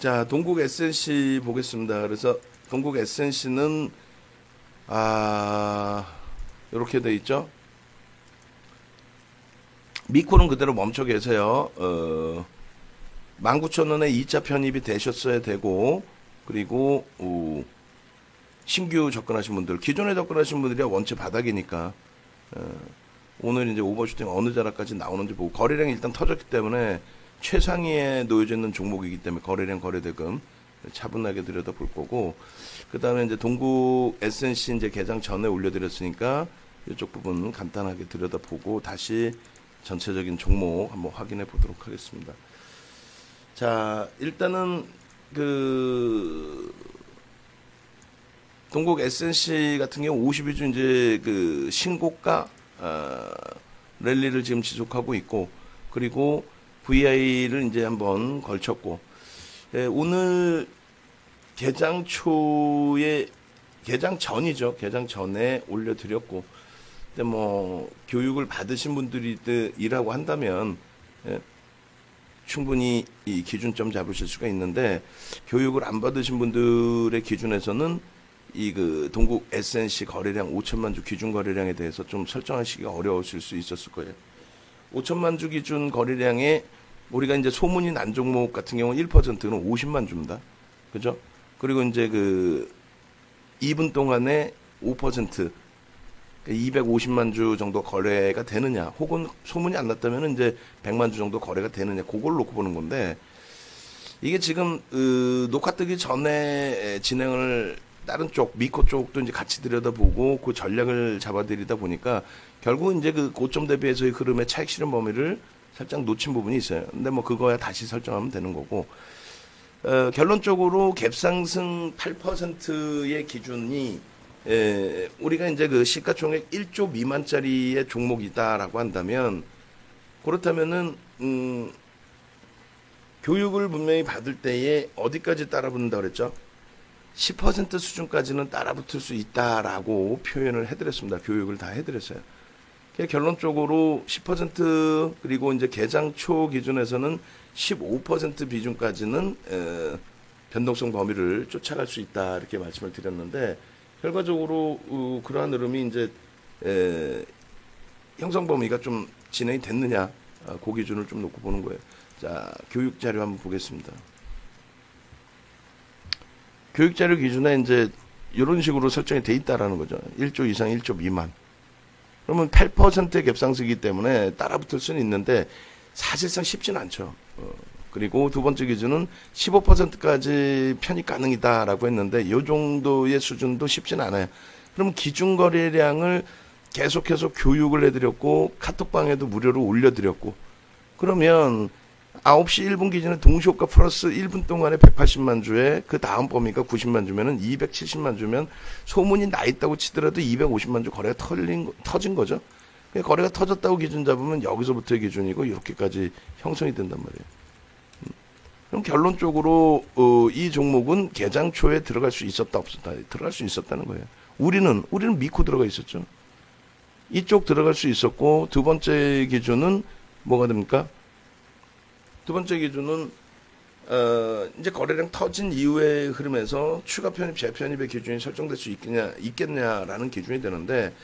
자, 동국 SNC 보겠습니다. 그래서 동국 SNC는 이렇게 돼 있죠. 미코는 그대로 멈춰 계세요. 19,000원에 2차 편입이 되셨어야 되고, 그리고 신규 접근하신 분들, 기존에 접근하신 분들이 원체 바닥이니까 오늘 이제 오버슈팅 어느 자락까지 나오는지 보고, 거래량이 일단 터졌기 때문에 최상위에 놓여져 있는 종목이기 때문에 거래량 거래대금 차분하게 들여다볼 거고, 그 다음에 이제 동국 SNC 이제 개장 전에 올려드렸으니까 이쪽 부분 간단하게 들여다보고 다시 전체적인 종목 한번 확인해 보도록 하겠습니다. 자, 일단은 동국 SNC 같은 경우 52주 이제 신고가 랠리를 지금 지속하고 있고, 그리고 VI를 이제 한번 걸쳤고, 오늘 개장 전이죠. 개장 전에 올려드렸고, 근데 뭐 교육을 받으신 분들이라고 한다면 충분히 이 기준점 잡으실 수가 있는데, 교육을 안 받으신 분들의 기준에서는 동국 SNC 거래량 5천만 주 기준 거래량에 대해서 좀 설정하시기가 어려우실 수 있었을 거예요. 5천만 주 기준 거래량에 우리가 이제 소문이 난 종목 같은 경우 1%는 50만 주입니다. 그죠? 그리고 이제 2분 동안에 5%, 250만 주 정도 거래가 되느냐, 혹은 소문이 안 났다면 이제 100만 주 정도 거래가 되느냐, 그걸 놓고 보는 건데, 이게 지금 녹화 뜨기 전에 진행을 다른 쪽, 미코 쪽도 이제 같이 들여다보고 그 전략을 잡아들이다 보니까 결국 이제 고점 대비해서의 흐름의 차익 실현 범위를 살짝 놓친 부분이 있어요. 근데 뭐 그거야 다시 설정하면 되는 거고, 결론적으로 갭상승 8%의 기준이 우리가 이제 시가총액 1조 미만짜리의 종목이다라고 한다면, 그렇다면은 교육을 분명히 받을 때에 어디까지 따라붙는다 그랬죠? 10% 수준까지는 따라붙을 수 있다라고 표현을 해드렸습니다. 교육을 다 해드렸어요. 결론적으로 10% 그리고 이제 개장 초 기준에서는 15% 비중까지는 변동성 범위를 쫓아갈 수 있다, 이렇게 말씀을 드렸는데, 결과적으로 그러한 흐름이 이제 형성 범위가 좀 진행이 됐느냐, 그 기준을 좀 놓고 보는 거예요. 자, 교육 자료 한번 보겠습니다. 교육 자료 기준에 이제 이런 식으로 설정이 돼 있다라는 거죠. 1조 이상 1조 미만. 그러면 8%의 갭상승이기 때문에 따라붙을 수는 있는데 사실상 쉽지는 않죠. 그리고 두 번째 기준은 15%까지 편입 가능이다라고 했는데 이 정도의 수준도 쉽지는 않아요. 그러면 기준 거래량을 계속해서 교육을 해드렸고 카톡방에도 무료로 올려드렸고, 그러면 9시 1분 기준에 동시효과 플러스 1분 동안에 180만 주에 그 다음 범위가 90만 주면은 270만 주면 소문이 나 있다고 치더라도 250만 주 거래가 터진 거죠. 거래가 터졌다고 기준 잡으면 여기서부터의 기준이고 이렇게까지 형성이 된단 말이에요. 그럼 결론적으로 이 종목은 개장 초에 들어갈 수 있었다 없었다? 들어갈 수 있었다는 거예요. 우리는 미코 들어가 있었죠. 이쪽 들어갈 수 있었고, 두 번째 기준은 뭐가 됩니까? 두 번째 기준은 이제 거래량 터진 이후의 흐름에서 추가 편입, 재편입의 기준이 설정될 수 있겠냐라는 기준이 되는데,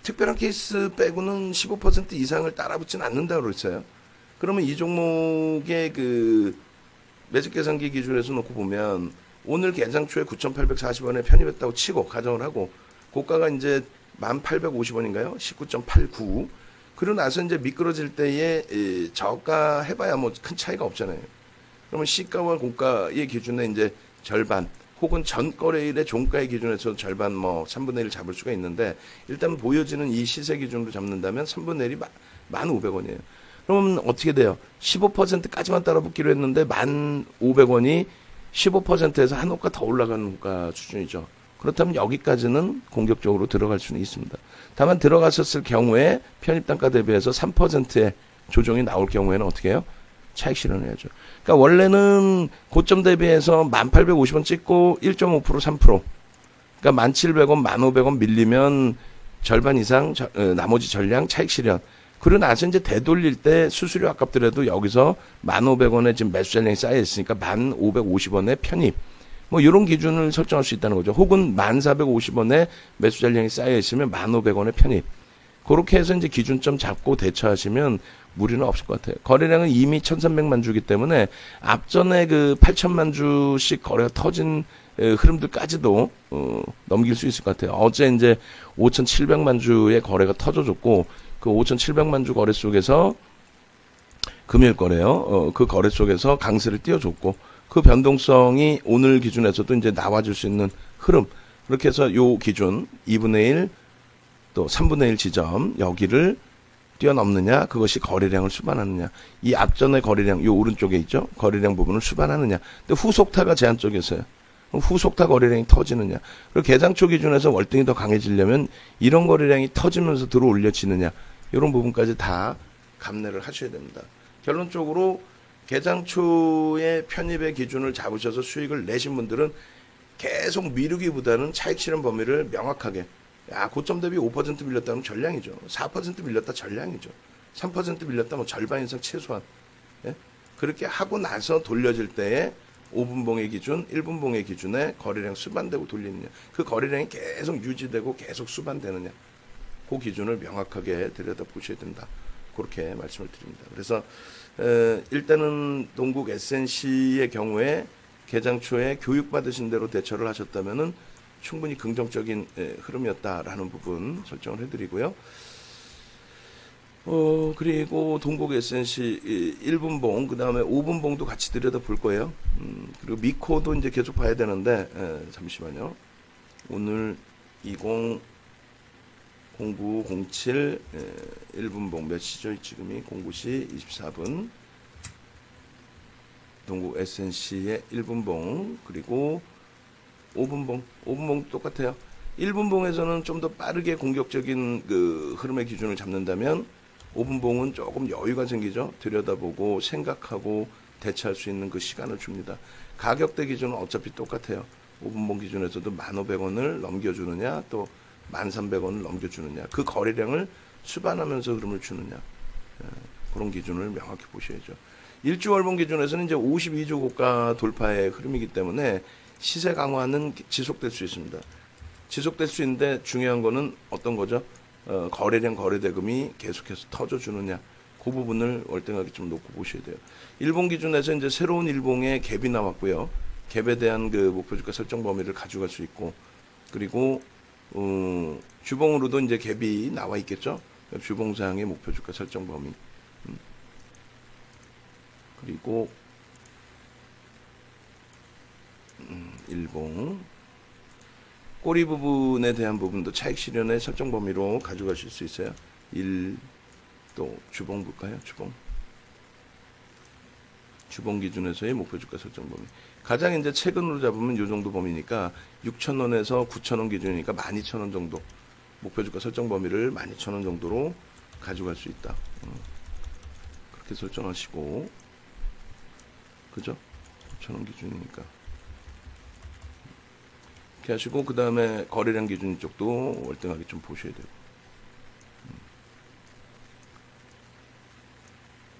특별한 케이스 빼고는 15% 이상을 따라붙지는 않는다고 그랬어요. 그러면 이 종목의 매직 계산기 기준에서 놓고 보면 오늘 개장 초에 9,840원에 편입했다고 치고 가정을 하고, 고가가 이제 1,850원인가요? 19.89. 그러고 나서 이제 미끄러질 때에 저가 해봐야 뭐 큰 차이가 없잖아요. 그러면 시가와 고가의 기준에 이제 절반, 혹은 전 거래일의 종가의 기준에서 절반, 뭐 3분의 1 잡을 수가 있는데, 일단 보여지는 이 시세 기준으로 잡는다면 3분의 1이 1,500원이에요. 그러면 어떻게 돼요? 15%까지만 따라붙기로 했는데 1,500원이 15%에서 한 호가 더 올라가는 호가 수준이죠. 그렇다면 여기까지는 공격적으로 들어갈 수는 있습니다. 다만 들어갔었을 경우에 편입단가 대비해서 3%의 조정이 나올 경우에는 어떻게 해요? 차익 실현해야죠. 그러니까 원래는 고점 대비해서 1,850원 찍고 1.5% 3%. 그러니까 1,700원, 1,500원 밀리면 절반 이상 나머지 전량 차익 실현. 그러고 나서 이제 되돌릴 때 수수료 아깝더라도 여기서 1,500원에 지금 매수 잔량이 쌓여 있으니까 1,550원에 편입. 뭐 이런 기준을 설정할 수 있다는 거죠. 혹은 1,450원에 매수 잔량이 쌓여 있으면 1,500원에 편입. 그렇게 해서 이제 기준점 잡고 대처하시면 무리는 없을 것 같아요. 거래량은 이미 1,300만 주기 때문에 앞전에 그 8천만 주씩 거래가 터진 흐름들까지도 넘길 수 있을 것 같아요. 어제 이제 5,700만 주의 거래가 터져줬고 그 5,700만 주 거래 속에서 금요일 거래요. 그 거래 속에서 강세를 띄워줬고 그 변동성이 오늘 기준에서도 이제 나와줄 수 있는 흐름. 그렇게 해서 요 기준 2분의 1 또 3분의 1 지점 여기를 뛰어넘느냐 그것이 거래량을 수반하느냐 이 앞전의 거래량 요 오른쪽에 있죠 거래량 부분을 수반하느냐 근데 후속타가 제한적이었어요. 후속타 거래량이 터지느냐 그리고 개장초 기준에서 월등히 더 강해지려면 이런 거래량이 터지면서 들어 올려지느냐 이런 부분까지 다 감내를 하셔야 됩니다. 결론적으로 개장초의 편입의 기준을 잡으셔서 수익을 내신 분들은 계속 미루기보다는 차익 실현 범위를 명확하게 고점 대비 5% 밀렸다면 전량이죠. 4% 밀렸다 전량이죠. 3% 밀렸다 뭐 절반 이상 최소한. 예? 그렇게 하고 나서 돌려질 때에 5분봉의 기준, 1분봉의 기준에 거래량 수반되고 돌리느냐. 그 거래량이 계속 유지되고 계속 수반되느냐. 그 기준을 명확하게 들여다보셔야 된다. 그렇게 말씀을 드립니다. 그래서 일단은 동국 SNC의 경우에 개장 초에 교육받으신 대로 대처를 하셨다면은 충분히 긍정적인 흐름이었다라는 부분 설정을 해드리고요. 그리고 동국 SNC 1분봉, 그 다음에 5분봉도 같이 들여다볼 거예요. 그리고 미코도 이제 계속 봐야 되는데, 잠시만요. 오늘 20, 09, 07, 1분봉 몇 시죠? 지금이 09시 24분. 동국 SNC의 1분봉, 그리고 5분봉 똑같아요. 1분봉에서는 좀 더 빠르게 공격적인 그 흐름의 기준을 잡는다면 5분봉은 조금 여유가 생기죠. 들여다보고 생각하고 대처할 수 있는 그 시간을 줍니다. 가격대 기준은 어차피 똑같아요. 5분봉 기준에서도 1,500원을 넘겨주느냐 또 1,300원을 넘겨주느냐 그 거래량을 수반하면서 흐름을 주느냐 그런 기준을 명확히 보셔야죠. 일주월봉 기준에서는 이제 52조 고가 돌파의 흐름이기 때문에 시세 강화는 지속될 수 있습니다. 지속될 수 있는데 중요한 거는 어떤 거죠? 거래량 거래대금이 계속해서 터져주느냐 그 부분을 월등하게 좀 놓고 보셔야 돼요. 일봉 기준에서 이제 새로운 일봉의 갭이 나왔고요. 갭에 대한 그 목표주가 설정 범위를 가져갈 수 있고 그리고 주봉으로도 이제 갭이 나와 있겠죠. 주봉상의 목표주가 설정 범위 그리고 일봉 꼬리 부분에 대한 부분도 차익 실현의 설정 범위로 가져가실 수 있어요. 또 주봉 볼까요? 주봉 기준에서의 목표 주가 설정 범위. 가장 이제 최근으로 잡으면 이 정도 범위니까 6,000원에서 9,000원 기준이니까 12,000원 정도 목표 주가 설정 범위를 12,000원 정도로 가져갈 수 있다. 그렇게 설정하시고 그죠? 9,000원 기준이니까. 이렇게 하시고 그 다음에 거래량 기준 쪽도 월등하게 좀 보셔야 돼요.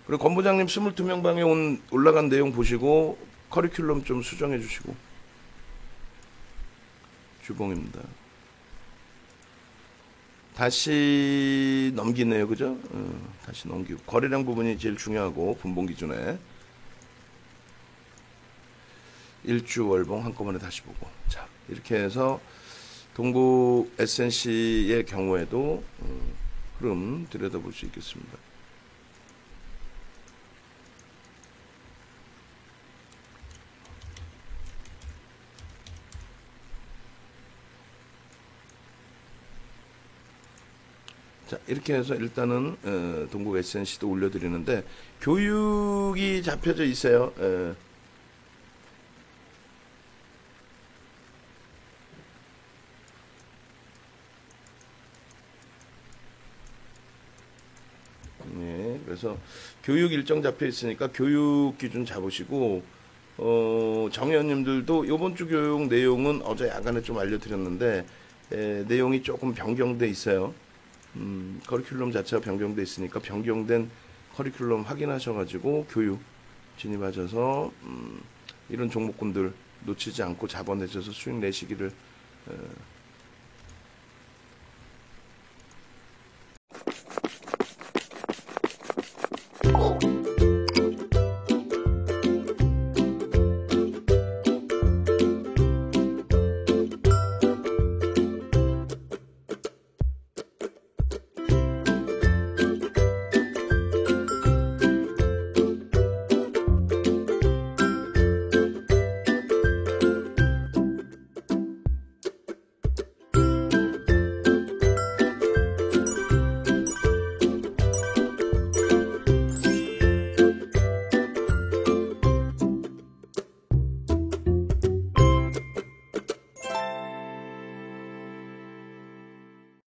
그리고 권 부장님 22명 방에 올라간 내용 보시고 커리큘럼 좀 수정해 주시고 주봉입니다. 다시 넘기네요. 그죠? 다시 넘기고 거래량 부분이 제일 중요하고 분봉 기준에 일주 월봉 한꺼번에 다시 보고 자 이렇게 해서 동국 SNC의 경우에도 흐름 들여다볼 수 있겠습니다. 자 이렇게 해서 일단은 동국 SNC도 올려드리는데 교육이 잡혀져 있어요. 그래서 교육 일정 잡혀 있으니까 교육 기준 잡으시고 정의원님들도 이번 주 교육 내용은 어제 야간에 좀 알려드렸는데 내용이 조금 변경돼 있어요. 커리큘럼 자체가 변경돼 있으니까 변경된 커리큘럼 확인하셔가지고 교육 진입하셔서 이런 종목군들 놓치지 않고 자본 내셔서 수익 내시기를